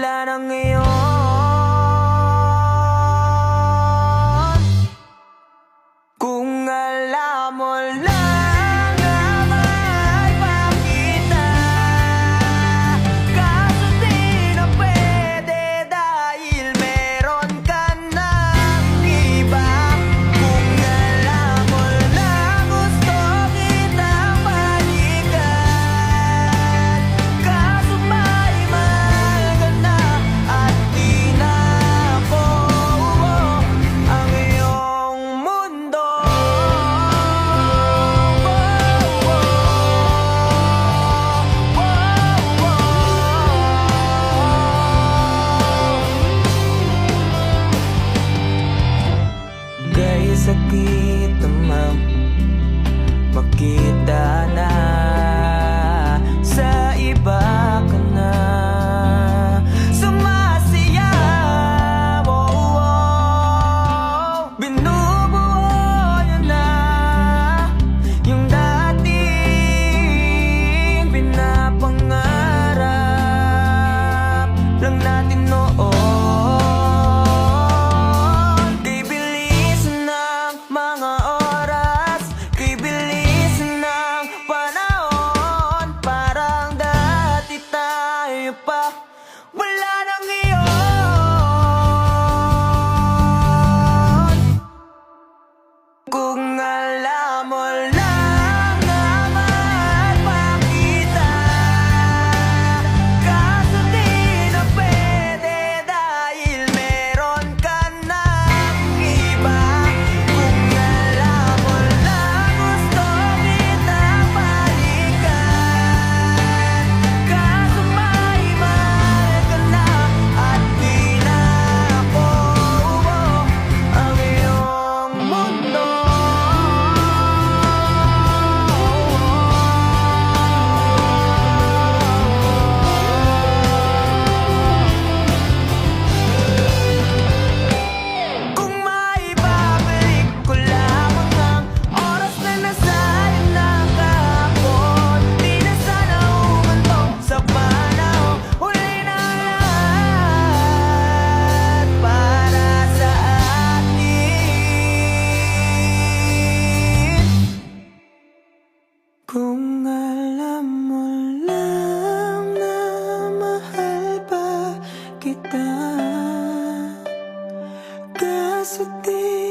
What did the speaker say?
wala na ngayon. Kung alam mo lang na may pakita, kaso di na pwede dahil meron ka ng iba. Kung alam mo lang gusto kitang balikan, kaso may mahal ka na at di na ako ang iyong mundo. Gaya sakit naman makita na sa iba ka na sumasayaw. Binubuo niya na yung dating pinapangarap lang natin noon. Kay bilis ng mga oras, kay bilis ng panahon, parang dati tayo pa wala na ngayon. Kung alam mo lang na may pakita, kaso di na pwede dahil meron ka ng iba. Kung alam mo lang gusto kitang balikan, kaso may mahal ka na at di na ako ang iyong mundo. Kung maibabalik ko lamang ang oras na nasayang ng kahapon, di na sana humantong sa panahon. Huli na lahat para sa atin. Kung alam mo lang na mahal pa kita, kaso di